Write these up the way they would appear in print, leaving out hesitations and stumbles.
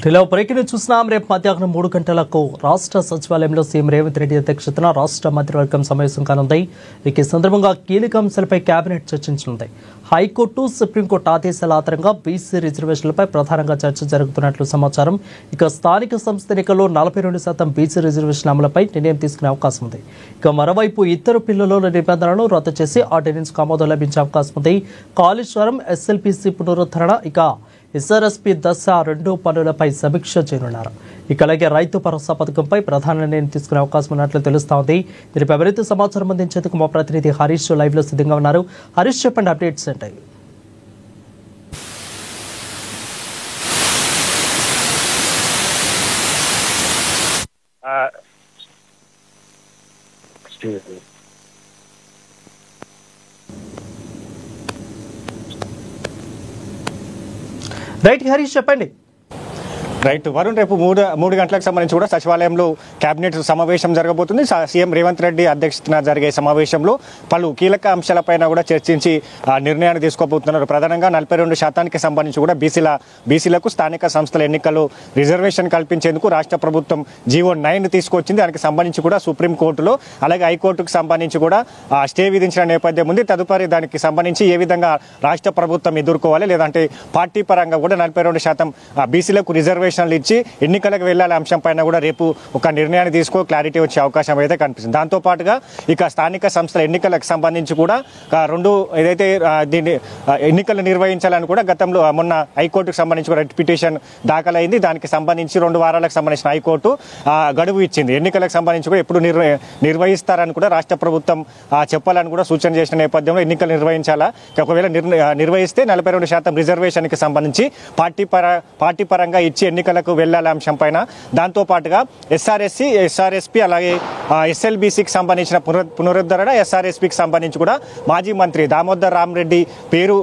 ఇలా బ్రేకింగ్ చూస్తున్నాం. రేపు మధ్యాహ్నం 3 గంటలకు రాష్ట్ర సచివాలయంలో సీఎం రేవంత్ రెడ్డి అధ్యక్షతన రాష్ట్ర మంత్రివర్గం సమావేశం కానుంది. ఈ సందర్భంగా కీలక అంశాలపై కేబినెట్ చర్చించనుంది. హైకోర్టు, సుప్రీంకోర్టు ఆదేశాల ఆధారంగా బీసీ రిజర్వేషన్లపై ప్రధానంగా చర్చ జరుగుతున్నట్లు సమాచారం. ఇక స్థానిక సంస్థ ఎన్నికల్లో 42% బీసీ రిజర్వేషన్ అమలుపై నిర్ణయం తీసుకునే అవకాశం ఉంది. ఇక మరోవైపు ఇద్దరు పిల్లల నిబంధనలను రద్దు చేసి ఆర్డినెన్స్ ఆమోదం లభించే అవకాశం ఉంది. కాళేశ్వరం, ఎస్ఎల్బీసీ పునరుద్ధరణ, ఇక ఎస్ఆర్ఎస్పీ దశ 2 పనులపై సమీక్ష చేయనున్నారు. ఇక అలాగే రైతు భరోసా పథకంపై ప్రధాన నిర్ణయం తీసుకునే అవకాశం ఉన్నట్లు తెలుస్తోంది. దీనిపై మరింత సమాచారం అందించేందుకు మా ప్రతినిధి హరీష్ లైవ్ లో సిద్ధంగా ఉన్నారు. హరీష్, చెప్పండి, అప్డేట్స్ ఏంటాయి? రైట్ హరీష్, చెప్పండి. రైట్ వరుణ్, రేపు మూడు గంటలకు సంబంధించి కూడా సచివాలయంలో కేబినెట్ సమావేశం జరగబోతుంది. సీఎం రేవంత్ రెడ్డి అధ్యక్షతన జరిగే సమావేశంలో పలు కీలక అంశాలపైన కూడా చర్చించి నిర్ణయాన్ని తీసుకోబోతున్నారు. ప్రధానంగా 42% సంబంధించి కూడా బీసీలకు స్థానిక సంస్థల ఎన్నికల్లో రిజర్వేషన్ కల్పించేందుకు రాష్ట్ర ప్రభుత్వం జీవో 9 తీసుకొచ్చింది. దానికి సంబంధించి కూడా సుప్రీంకోర్టులో అలాగే హైకోర్టుకు సంబంధించి కూడా స్టే విధించిన నేపథ్యం ఉంది. తదుపరి దానికి సంబంధించి ఏ విధంగా రాష్ట్ర ప్రభుత్వం ఎదుర్కోవాలి, లేదంటే పార్టీ పరంగా కూడా 42% బీసీలకు రిజర్వేషన్ ఇచ్చి ఎన్నికలకు వెళ్లాల అంశం పైన కూడా రేపు ఒక నిర్ణయాన్ని క్లారిటీ వచ్చే అవకాశం అయితే కనిపిస్తుంది. దాంతో పాటుగా ఇక స్థానిక సంస్థల ఎన్నికలకు సంబంధించి కూడా ఏదైతే దీన్ని ఎన్నికలు నిర్వహించాలని కూడా గతంలో మొన్న హైకోర్టుకు సంబంధించి కూడా పిటిషన్ దాఖలైంది. దానికి సంబంధించి 2 వారాలకు సంబంధించిన హైకోర్టు గడువు ఇచ్చింది. ఎన్నికలకు సంబంధించి కూడా ఎప్పుడు నిర్వహిస్తారని కూడా రాష్ట్ర ప్రభుత్వం చెప్పాలని కూడా సూచన చేసిన నేపథ్యంలో ఎన్నికలు నిర్వహించాలా, ఒకవేళ నిర్వహిస్తే 42% రిజర్వేషన్ కి సంబంధించి పార్టీ పరంగా ఇచ్చి ఎన్నికలకు వెళ్లాల అంశం పైన, దాంతో పాటుగా ఎస్ఆర్ఎస్పీ అలాగే ఎస్ఎల్బీసీకి సంబంధించిన పునరుద్ధరణ, ఎస్ఆర్ఎస్పీకి సంబంధించి కూడా మాజీ మంత్రి దామోదర్ రామరెడ్డి పేరు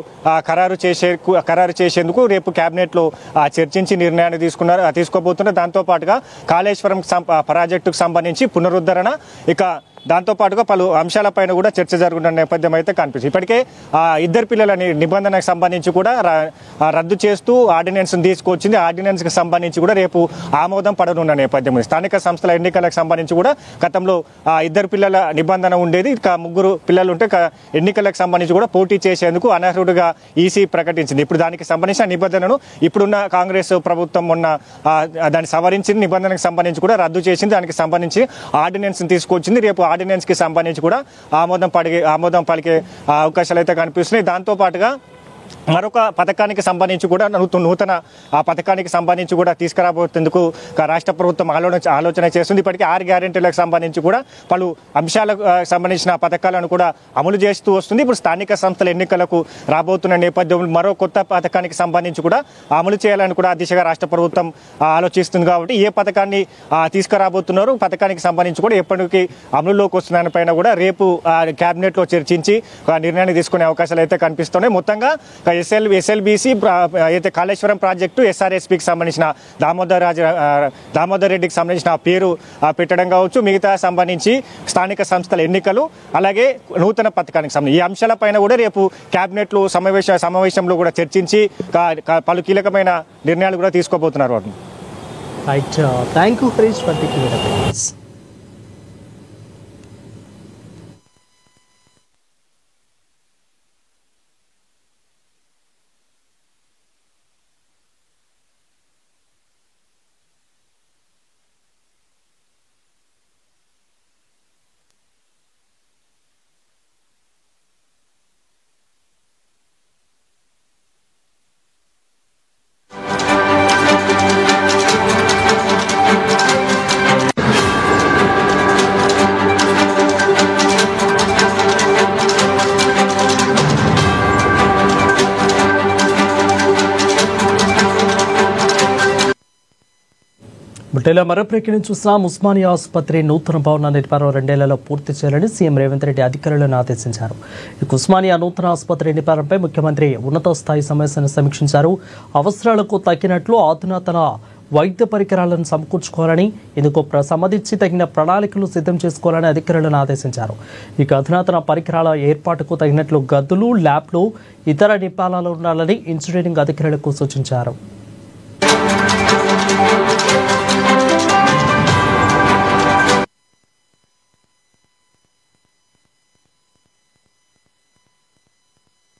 ఖరారు చేసేందుకు రేపు కేబినెట్ లో చర్చించి నిర్ణయాన్ని తీసుకోబోతున్నారు. దాంతో పాటుగా కాళేశ్వరం ప్రాజెక్టుకు సంబంధించి పునరుద్ధరణ, ఇక దాంతో పాటుగా పలు అంశాలపైన కూడా చర్చ జరుగుతున్న నేపథ్యం అయితే కనిపిస్తుంది. ఇప్పటికే ఇద్దరు పిల్లల నిబంధనకు సంబంధించి కూడా రద్దు చేస్తూ ఆర్డినెన్స్ తీసుకొచ్చింది. ఆర్డినెన్స్ కి సంబంధించి కూడా రేపు ఆమోదం పడనున్న నేపథ్యం ఉంది. స్థానిక సంస్థల ఎన్నికలకు సంబంధించి కూడా గతంలో ఇద్దరు పిల్లల నిబంధన ఉండేది. ఇక 3 పిల్లలు ఉంటే ఎన్నికలకు సంబంధించి కూడా పోటీ చేసేందుకు అనర్హుడుగా ఈసీ ప్రకటించింది. ఇప్పుడు దానికి సంబంధించిన నిబంధనను ఇప్పుడున్న కాంగ్రెస్ ప్రభుత్వం మొన్న దాన్ని సవరించింది. నిబంధనకు సంబంధించి కూడా రద్దు చేసింది. దానికి సంబంధించి ఆర్డినెన్స్ తీసుకొచ్చింది. రేపు ఆర్డినెన్స్ కి సంబంధించి కూడా ఆమోదం పలికే అవకాశాలు అయితే కనిపిస్తున్నాయి. దాంతో పాటుగా మరొక పథకానికి సంబంధించి కూడా నూతన పథకానికి సంబంధించి కూడా తీసుకురాబోతేందుకు రాష్ట్ర ప్రభుత్వం ఆలోచన చేస్తుంది. ఇప్పటికీ 6 గ్యారెంటీలకు సంబంధించి కూడా పలు అంశాలకు సంబంధించిన పథకాలను కూడా అమలు చేస్తూ వస్తుంది. ఇప్పుడు స్థానిక సంస్థల ఎన్నికలకు రాబోతున్న నేపథ్యంలో మరో కొత్త పథకానికి సంబంధించి కూడా అమలు చేయాలని కూడా దిశగా రాష్ట్ర ప్రభుత్వం ఆలోచిస్తుంది. కాబట్టి ఏ పథకాన్ని తీసుకురాబోతున్నారు, పథకానికి సంబంధించి కూడా ఎప్పటికీ అమలులోకి వస్తున్న దానిపైన కూడా రేపు కేబినెట్ లో చర్చించి నిర్ణయాన్ని తీసుకునే అవకాశాలు అయితే కనిపిస్తున్నాయి. మొత్తంగా ఎస్ఎల్బీసీ అయితే కాళేశ్వరం ప్రాజెక్టు, ఎస్ఆర్ఎస్పీకి సంబంధించిన దామోదర్ రెడ్డికి సంబంధించిన పేరు పెట్టడం కావచ్చు, మిగతా సంబంధించి స్థానిక సంస్థల ఎన్నికలు అలాగే నూతన పథకానికి సంబంధించి ఈ అంశాలపైన కూడా రేపు కేబినెట్ లో సమావేశంలో కూడా చర్చించి పలు కీలకమైన నిర్ణయాలు కూడా తీసుకోబోతున్నారు. Thank you Harish for the clear updates. బుట్టెలో మరో ప్రకటన చూసాం. ఉస్మానియా ఆసుపత్రి నూతన భవన నిర్మాణం 2 ఏళ్లలో పూర్తి చేయాలని సీఎం రేవంత్ రెడ్డి అధికారులను ఆదేశించారు. ఉస్మానియా నూతన ఆసుపత్రి నిర్మాణంపై ముఖ్యమంత్రి ఉన్నత స్థాయి సమావేశాన్ని సమీక్షించారు. అవసరాలకు తగినట్లు అధునాతన వైద్య పరికరాలను సమకూర్చుకోవాలని, ఇందుకు సంబంధించి తగిన ప్రణాళికలు సిద్ధం చేసుకోవాలని అధికారులను ఆదేశించారు. ఇక అధునాతన పరికరాల ఏర్పాటుకు తగినట్లు గదులు, ల్యాబ్లు, ఇతర నిపాణాలు ఉండాలని ఇంజనీరింగ్ అధికారులకు సూచించారు.